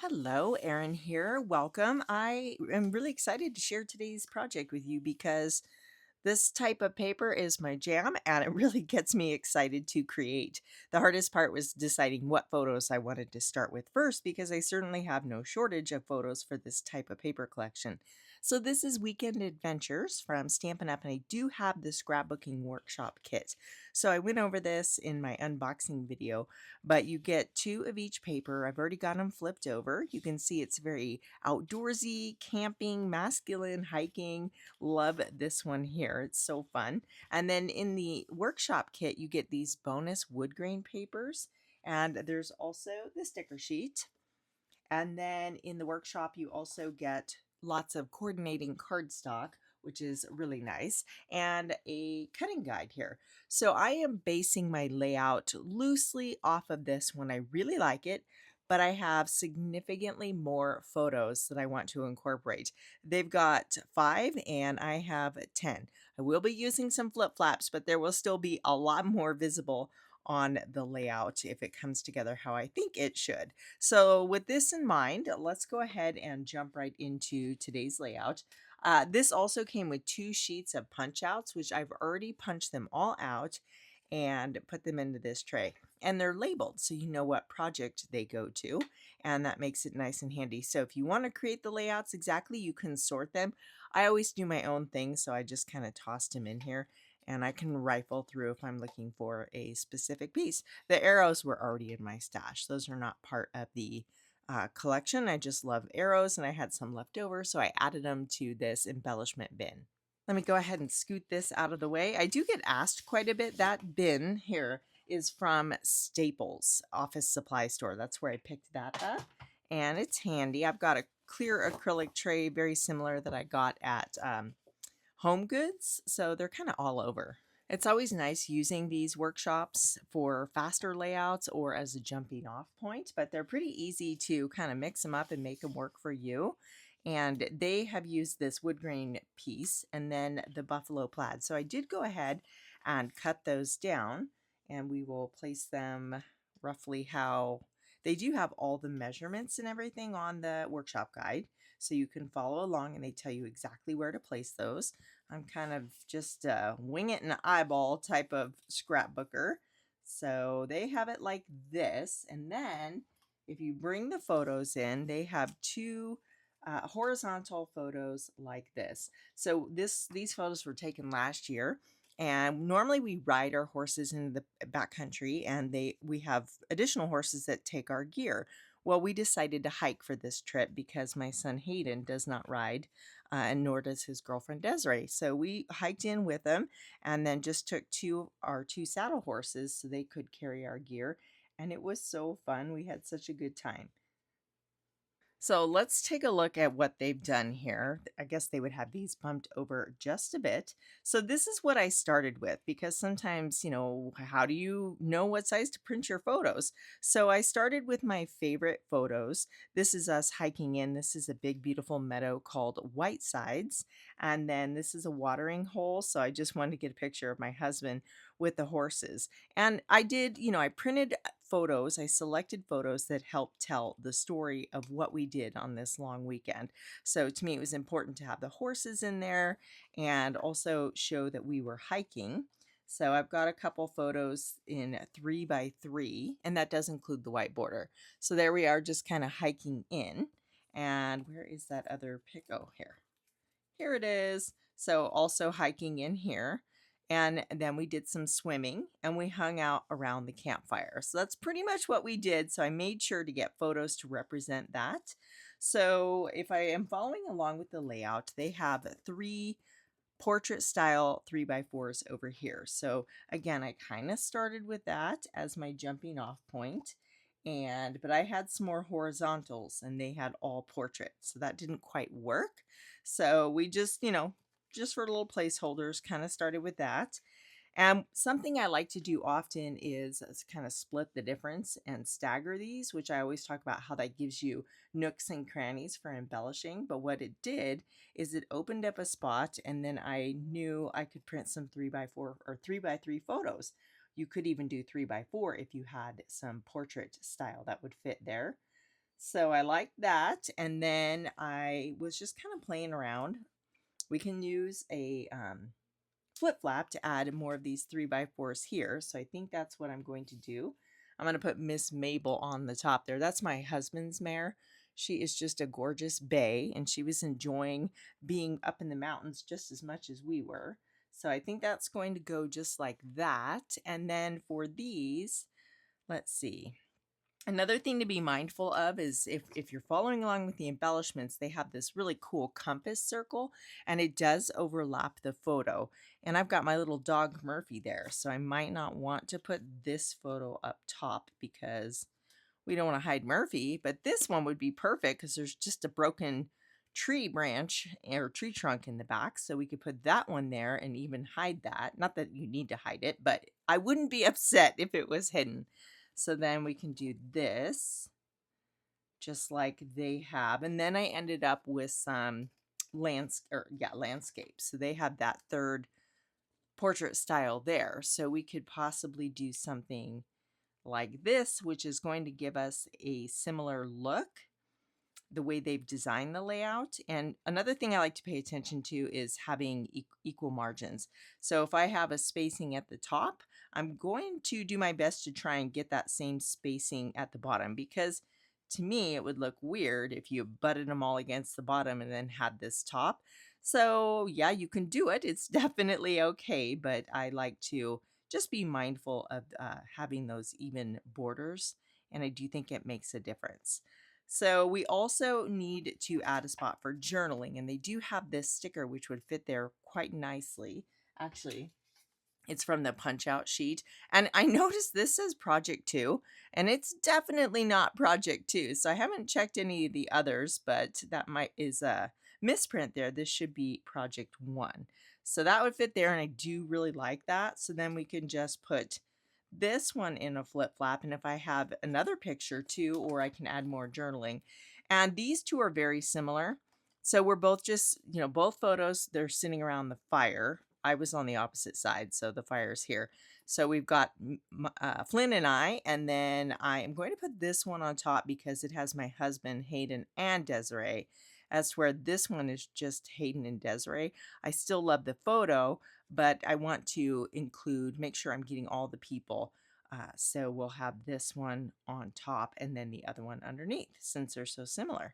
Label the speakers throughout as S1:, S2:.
S1: Hello, Erin here. Welcome. I am really excited to share today's project with you because this type of paper is my jam and it really gets me excited to create. The hardest part was deciding what photos I wanted to start with first because I certainly have no shortage of photos for this type of paper collection. So this is Weekend Adventures from Stampin' Up, and I do have the scrapbooking workshop kit. So I went over this in my unboxing video, but you get two of each paper. I've already got them flipped over. You can see it's very outdoorsy, camping, masculine, hiking. Love this one here. It's so fun. And then in the workshop kit, you get these bonus wood grain papers. And there's also the sticker sheet. And then in the workshop, you also get lots of coordinating cardstock, which is really nice, and a cutting guide here. So I am basing my layout loosely off of this one. I really like it, but I have significantly more photos that I want to incorporate. They've got 5 and I have 10. I will be using some flip flaps, but there will still be a lot more visible on the layout if it comes together how I think it should. So with this in mind, let's go ahead and jump right into today's layout. This also came with 2 sheets of punch outs, which I've already punched them all out and put them into this tray. And they're labeled so you know what project they go to, and that makes it nice and handy. So if you want to create the layouts exactly, you can sort them. I always do my own thing, so I just kind of tossed them in here and I can rifle through if I'm looking for a specific piece. The arrows were already in my stash. Those are not part of the collection. I just love arrows and I had some left over, so I added them to this embellishment bin. Let me go ahead and scoot this out of the way. I do get asked quite a bit. That bin here is from Staples office supply store. That's where I picked that up, and it's handy. I've got a clear acrylic tray very similar that I got at Home Goods, so they're kind of all over. It's always nice using these workshops for faster layouts or as a jumping off point, but they're pretty easy to kind of mix them up and make them work for you. And they have used this wood grain piece and then the buffalo plaid. So I did go ahead and cut those down, and we will place them roughly how they do have all the measurements and everything on the workshop guide. So you can follow along and they tell you exactly where to place those. I'm kind of just a wing it and eyeball type of scrapbooker. So they have it like this. And then if you bring the photos in, they have 2 horizontal photos like this. So these photos were taken last year. And normally we ride our horses in the backcountry, and we have additional horses that take our gear. Well, we decided to hike for this trip because my son Hayden does not ride, and nor does his girlfriend Desiree. So we hiked in with them and then just took our two saddle horses so they could carry our gear. And it was so fun. We had such a good time. So let's take a look at what they've done here. I guess they would have these bumped over just a bit. So this is what I started with because sometimes, how do you know what size to print your photos? So I started with my favorite photos. This is us hiking in. This is a big, beautiful meadow called White Sides. And then this is a watering hole. So I just wanted to get a picture of my husband with the horses. And I did, I printed photos. I selected photos that helped tell the story of what we did on this long weekend. So to me, it was important to have the horses in there and also show that we were hiking. So I've got a couple photos in 3x3, and that does include the white border. So there we are, just kind of hiking in. And where is that other pic? Oh, here. Here it is. So also hiking in here. And then we did some swimming and we hung out around the campfire. So that's pretty much what we did. So I made sure to get photos to represent that. So if I am following along with the layout, they have 3 portrait style 3x4s over here. So again, I kind of started with that as my jumping off point. But I had some more horizontals and they had all portraits. So that didn't quite work. So we just, just for little placeholders, kind of started with that. And something I like to do often is kind of split the difference and stagger these, which I always talk about how that gives you nooks and crannies for embellishing. But what it did is it opened up a spot, and then I knew I could print some 3x4 or 3x3 photos. You could even do 3x4 if you had some portrait style that would fit there. So I like that. And then I was just kind of playing around. We can use a flip flap to add more of these 3x4s here. So I think that's what I'm going to do. I'm going to put Miss Mabel on the top there. That's my husband's mare. She is just a gorgeous bay, and she was enjoying being up in the mountains just as much as we were. So I think that's going to go just like that. And then for these, let's see. Another thing to be mindful of is if you're following along with the embellishments, they have this really cool compass circle and it does overlap the photo. And I've got my little dog Murphy there, so I might not want to put this photo up top because we don't want to hide Murphy, but this one would be perfect because there's just a broken tree branch or tree trunk in the back. So we could put that one there and even hide that. Not that you need to hide it, but I wouldn't be upset if it was hidden. So then we can do this just like they have. And then I ended up with some landscape. So they have that third portrait style there. So we could possibly do something like this, which is going to give us a similar look the way they've designed the layout. And another thing I like to pay attention to is having equal margins. So if I have a spacing at the top, I'm going to do my best to try and get that same spacing at the bottom, because to me it would look weird if you butted them all against the bottom and then had this top. So yeah, you can do it. It's definitely okay, but I like to just be mindful of having those even borders, and I do think it makes a difference. So we also need to add a spot for journaling, and they do have this sticker which would fit there quite nicely. Actually, it's from the punch out sheet. And I noticed this says project 2, and it's definitely not project 2. So I haven't checked any of the others, but that might is a misprint there. This should be project 1. So that would fit there, and I do really like that. So then we can just put this one in a flip flap, and if I have another picture too, or I can add more journaling. And these two are very similar. So we're both just, both photos, they're sitting around the fire. I was on the opposite side, so the fire's here. So we've got Flynn and I, and then I am going to put this one on top because it has my husband, Hayden, and Desiree. As to where this one is just Hayden and Desiree. I still love the photo, but I want to make sure I'm getting all the people. So we'll have this one on top and then the other one underneath since they're so similar.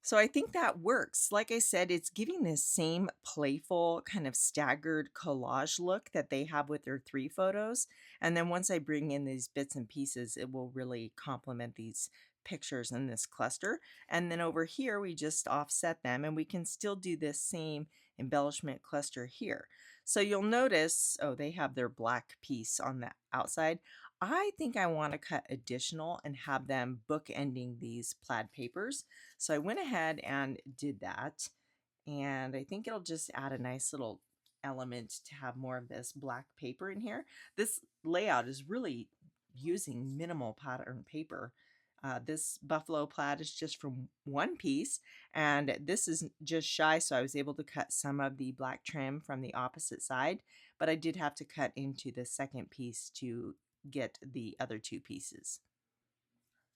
S1: So I think that works. Like I said, it's giving this same playful kind of staggered collage look that they have with their 3 photos. And then once I bring in these bits and pieces, it will really complement these pictures in this cluster. And then over here, we just offset them and we can still do this same embellishment cluster here. So you'll notice, oh, they have their black piece on the outside. I think I want to cut additional and have them bookending these plaid papers. So I went ahead and did that, and I think it'll just add a nice little element to have more of this black paper in here. This layout is really using minimal pattern paper. This buffalo plaid is just from one piece, and this is just shy, so I was able to cut some of the black trim from the opposite side, but I did have to cut into the second piece to get the other 2 pieces.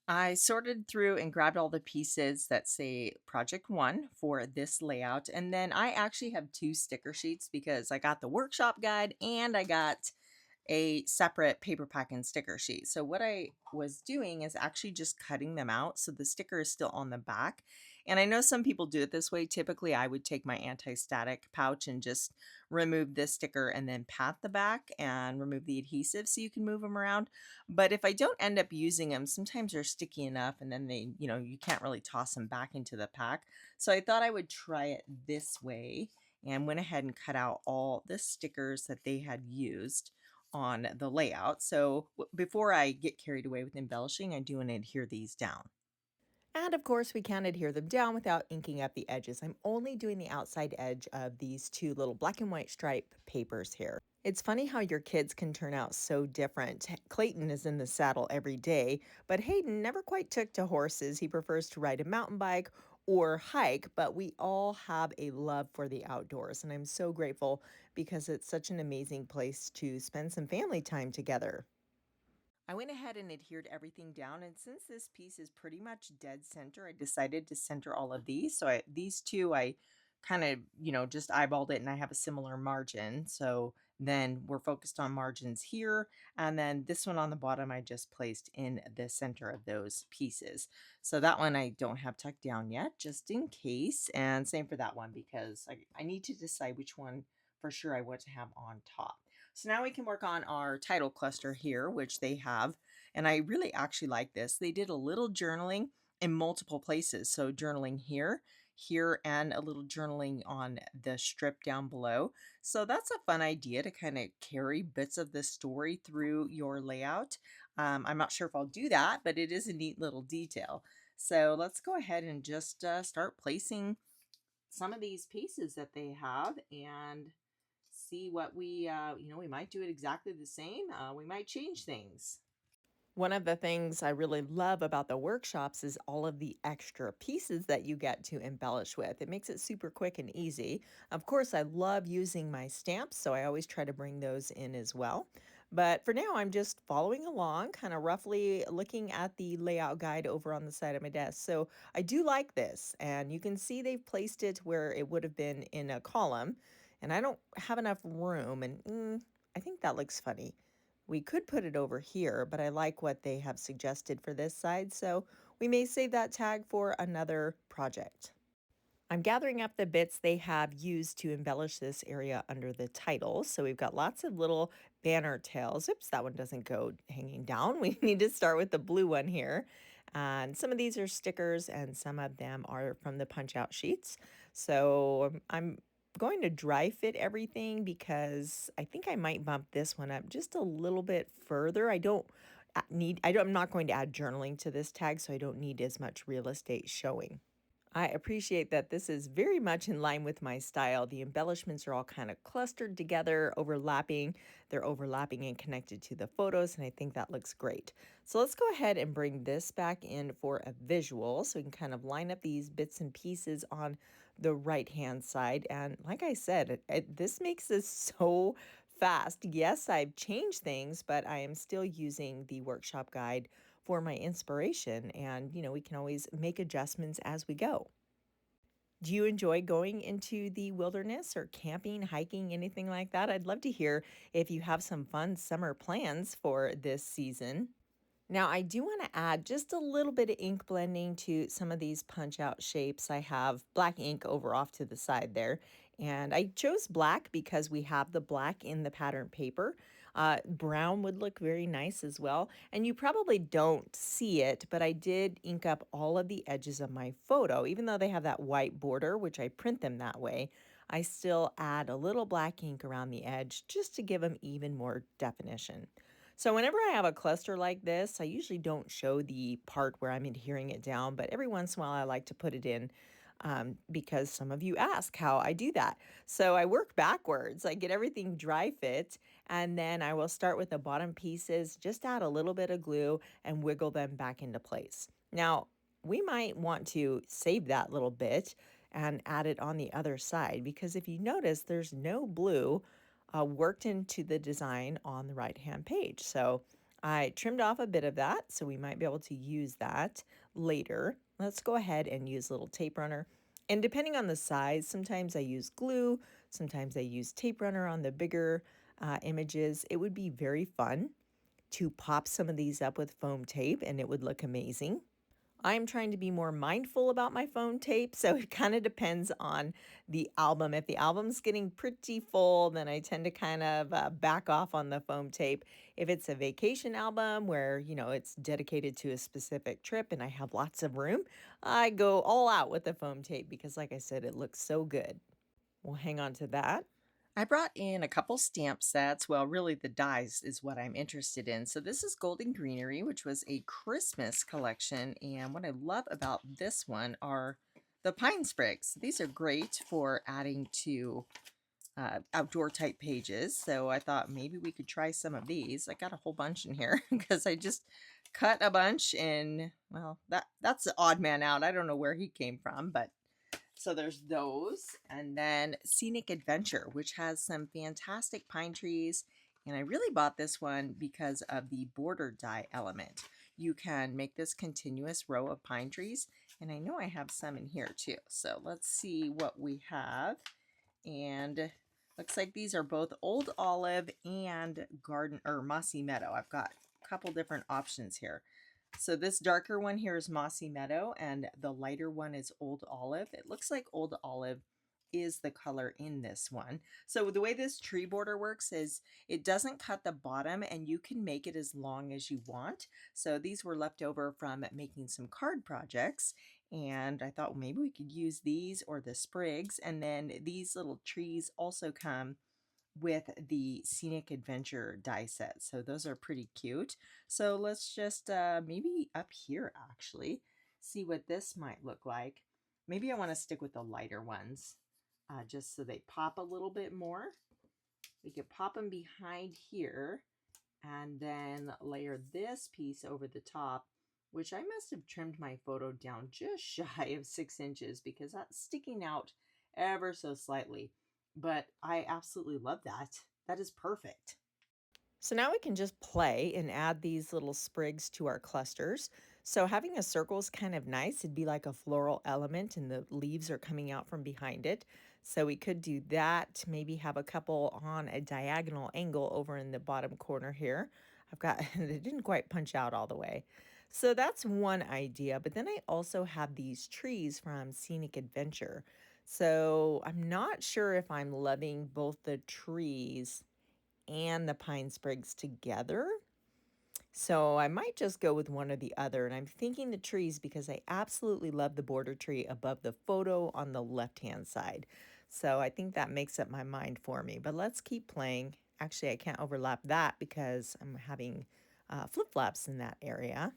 S1: I sorted through and grabbed all the pieces that say project 1 for this layout. And then I actually have 2 sticker sheets because I got the workshop guide and I got a separate paper pack and sticker sheet. So what I was doing is actually just cutting them out so the sticker is still on the back. And I know some people do it this way. Typically, I would take my anti-static pouch and just remove this sticker and then pat the back and remove the adhesive so you can move them around. But if I don't end up using them, sometimes they're sticky enough and then you can't really toss them back into the pack. So I thought I would try it this way and went ahead and cut out all the stickers that they had used on the layout. So before I get carried away with embellishing, I do want to adhere these down. And of course, we can adhere them down without inking up the edges. I'm only doing the outside edge of these 2 little black and white stripe papers here. It's funny how your kids can turn out so different. Clayton is in the saddle every day, but Hayden never quite took to horses. He prefers to ride a mountain bike or hike, but we all have a love for the outdoors, and I'm so grateful because it's such an amazing place to spend some family time together. I went ahead and adhered everything down, and since this piece is pretty much dead center, I decided to center all of these. So these two, I kind of, just eyeballed it, and I have a similar margin. So then we're focused on margins here, and then this one on the bottom, I just placed in the center of those pieces. So that one I don't have tucked down yet, just in case. And same for that one, because I need to decide which one for sure I want to have on top. So now we can work on our title cluster here, which they have. And I really actually like this. They did a little journaling in multiple places. So journaling here, here, and a little journaling on the strip down below. So that's a fun idea to kind of carry bits of the story through your layout. I'm not sure if I'll do that, but it is a neat little detail. So let's go ahead and just start placing some of these pieces that they have and see what we might do it exactly the same. We might change things. One of the things I really love about the workshops is all of the extra pieces that you get to embellish with. It makes it super quick and easy. Of course, I love using my stamps, so I always try to bring those in as well. But for now, I'm just following along, kind of roughly looking at the layout guide over on the side of my desk. So I do like this, and you can see they've placed it where it would have been in a column, and I don't have enough room, and I think that looks funny. We could put it over here, but I like what they have suggested for this side, so we may save that tag for another project. I'm gathering up the bits they have used to embellish this area under the title. So we've got lots of little banner tails. Oops, that one doesn't go hanging down. We need to start with the blue one here. And some of these are stickers and some of them are from the punch out sheets. So I'm going to dry fit everything because I think I might bump this one up just a little bit further. I'm not going to add journaling to this tag, so I don't need as much real estate showing. I appreciate that this is very much in line with my style. The embellishments are all kind of clustered together, overlapping. They're overlapping and connected to the photos, and I think that looks great. So let's go ahead and bring this back in for a visual so we can kind of line up these bits and pieces on the right-hand side. And like I said, this makes this so fast. Yes, I've changed things, but I am still using the workshop guide for my inspiration. And, we can always make adjustments as we go. Do you enjoy going into the wilderness or camping, hiking, anything like that? I'd love to hear if you have some fun summer plans for this season. Now, I do want to add just a little bit of ink blending to some of these punch out shapes. I have black ink over off to the side there, and I chose black because we have the black in the pattern paper. Brown would look very nice as well, and you probably don't see it, but I did ink up all of the edges of my photo. Even though they have that white border, which I print them that way, I still add a little black ink around the edge just to give them even more definition. So whenever I have a cluster like this, I usually don't show the part where I'm adhering it down, but every once in a while I like to put it in because some of you ask how I do that. So I work backwards. I get everything dry fit, and then I will start with the bottom pieces, just add a little bit of glue and wiggle them back into place. Now, we might want to save that little bit and add it on the other side because if you notice, there's no blue worked into the design on the right-hand page. So I trimmed off a bit of that, so we might be able to use that later. Let's go ahead and use a little tape runner. And depending on the size, sometimes I use glue, sometimes I use tape runner on the bigger images. It would be very fun to pop some of these up with foam tape and it would look amazing. I'm trying to be more mindful about my phone tape, so it kind of depends on the album. If the album's getting pretty full, then I tend to kind of back off on the foam tape. If it's a vacation album where, it's dedicated to a specific trip and I have lots of room, I go all out with the foam tape because, like I said, it looks so good. We'll hang on to that. I brought in a couple stamp sets. Well, really the dies is what I'm interested in. So this is Golden Greenery, which was a Christmas collection. And what I love about this one are the pine sprigs. These are great for adding to outdoor type pages. So I thought maybe we could try some of these. I got a whole bunch in here because I just cut a bunch and, well, that's the odd man out. I don't know where he came from, but so there's those, and then Scenic Adventure, which has some fantastic pine trees And I really bought this one because of the border die element. You can make this continuous row of pine trees, and I know I have some in here too. So let's see what we have. And looks like these are both Old Olive and Garden or Mossy Meadow. I've got a couple different options here. So this darker one here is Mossy Meadow, and the lighter one is Old Olive. It looks like Old Olive is the color in this one. So the way this tree border works is it doesn't cut the bottom, and you can make it as long as you want. So these were left over from making some card projects, and I thought, well, maybe we could use these or the sprigs. And then these little trees also come with the Scenic Adventure die set. So those are pretty cute. So let's just maybe up here actually see what this might look like. Maybe I want to stick with the lighter ones just so they pop a little bit more. We could pop them behind here and then layer this piece over the top, which I must have trimmed my photo down just shy of 6 inches because that's sticking out ever so slightly. But I absolutely love that. That is perfect. So now we can just play and add these little sprigs to our clusters. So having a circle is kind of nice. It'd be like a floral element and the leaves are coming out from behind it. So we could do that, maybe have a couple on a diagonal angle over in the bottom corner here. I've got, it didn't quite punch out all the way. So that's one idea. But then I also have these trees from Scenic Adventure. So I'm not sure if I'm loving both the trees and the pine sprigs together. So I might just go with one or the other. And I'm thinking the trees because I absolutely love the border tree above the photo on the left-hand side. So I think that makes up my mind for me. But let's keep playing. Actually, I can't overlap that because I'm having flip-flops in that area.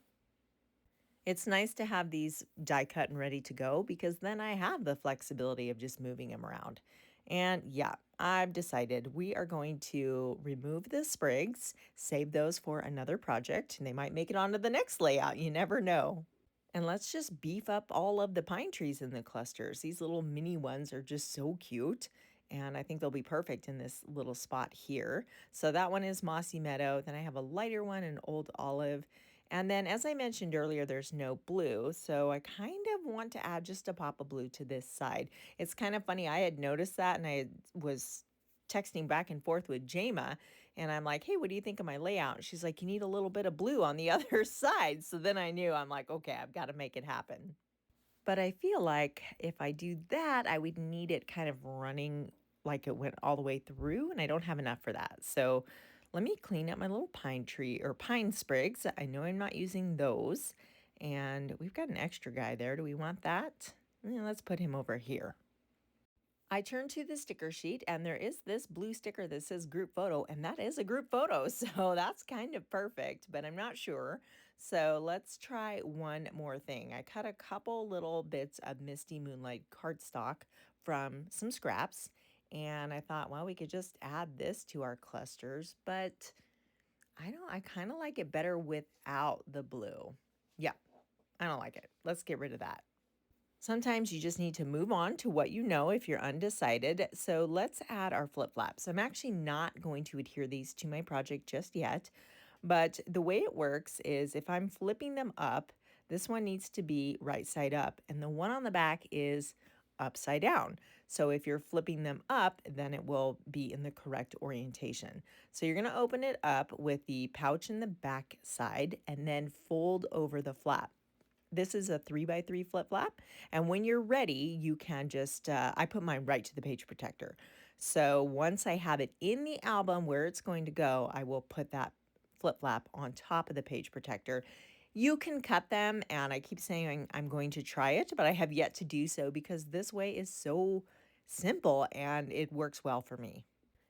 S1: It's nice to have these die cut and ready to go because then I have the flexibility of just moving them around. And yeah, I've decided we are going to remove the sprigs, save those for another project, and they might make it onto the next layout. You never know. And let's just beef up all of the pine trees in the clusters. These little mini ones are just so cute. And I think they'll be perfect in this little spot here. So that one is Mossy Meadow. Then I have a lighter one, an Old Olive. And then, as I mentioned earlier, there's no blue. So I kind of want to add just a pop of blue to this side. It's kind of funny. I had noticed that and I was texting back and forth with Jama, and I'm like, hey, what do you think of my layout? And she's like, you need a little bit of blue on the other side. So then I knew, I'm like, okay, I've got to make it happen. But I feel like if I do that, I would need it kind of running like it went all the way through, and I don't have enough for that. So let me clean up my little pine tree or pine sprigs. I know I'm not using those. And we've got an extra guy there. Do we want that? Yeah, let's put him over here. I turn to the sticker sheet and there is this blue sticker that says group photo, and that is a group photo. So that's kind of perfect, but I'm not sure. So let's try one more thing. I cut a couple little bits of Misty Moonlight cardstock from some scraps, and I thought, well, we could just add this to our clusters, but I kind of like it better without the blue. Yeah, I don't like it. Let's get rid of that. Sometimes you just need to move on to what you know if you're undecided. So let's add our flip-flops. I'm actually not going to adhere these to my project just yet, but the way it works is if I'm flipping them up, this one needs to be right side up, and the one on the back is upside down. So if you're flipping them up, then it will be in the correct orientation. So you're going to open it up with the pouch in the back side and then fold over the flap. This is a 3x3 flip flap. And when you're ready, you can just, I put mine right to the page protector. So once I have it in the album where it's going to go, I will put that flip flap on top of the page protector. You can cut them, and I keep saying I'm going to try it, but I have yet to do so because this way is so simple and it works well for me.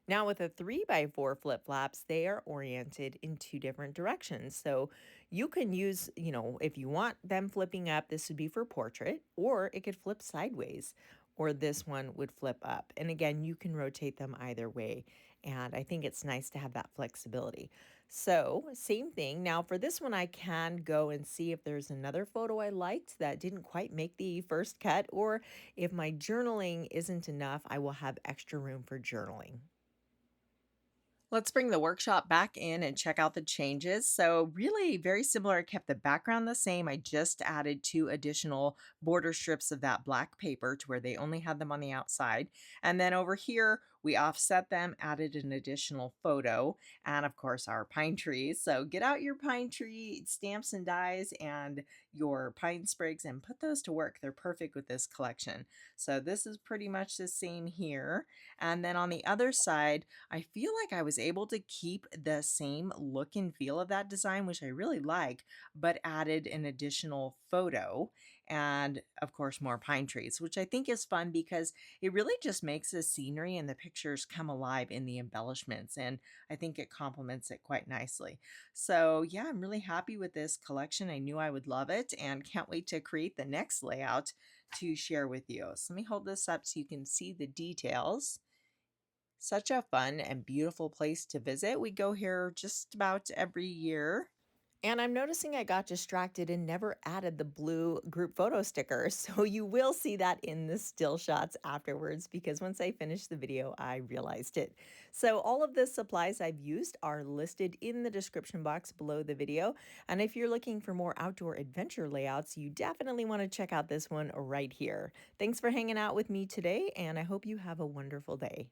S1: Now with a 3x4 flip flops, they are oriented in two different directions. So you can use, if you want them flipping up, this would be for portrait, or it could flip sideways, or this one would flip up. And again, you can rotate them either way. And I think it's nice to have that flexibility. So same thing. Now for this one, I can go and see if there's another photo I liked that didn't quite make the first cut, or if my journaling isn't enough, I will have extra room for journaling. Let's bring the workshop back in and check out the changes. So, really very similar. I kept the background the same. I just added two additional border strips of that black paper to where they only had them on the outside. And then over here, we offset them, added an additional photo, and of course, our pine trees. So, get out your pine tree stamps and dies and your pine sprigs and put those to work. They're perfect with this collection. So, this is pretty much the same here. And then on the other side, I feel like I was able to keep the same look and feel of that design, which I really like, but added an additional photo and, of course, more pine trees, which I think is fun because it really just makes the scenery and the pictures come alive in the embellishments. And I think it complements it quite nicely. So, yeah, I'm really happy with this collection. I knew I would love it and can't wait to create the next layout to share with you. So, let me hold this up so you can see the details. Such a fun and beautiful place to visit. We go here just about every year. And I'm noticing I got distracted and never added the blue group photo sticker. So you will see that in the still shots afterwards because once I finished the video, I realized it. So all of the supplies I've used are listed in the description box below the video. And if you're looking for more outdoor adventure layouts, you definitely want to check out this one right here. Thanks for hanging out with me today, and I hope you have a wonderful day.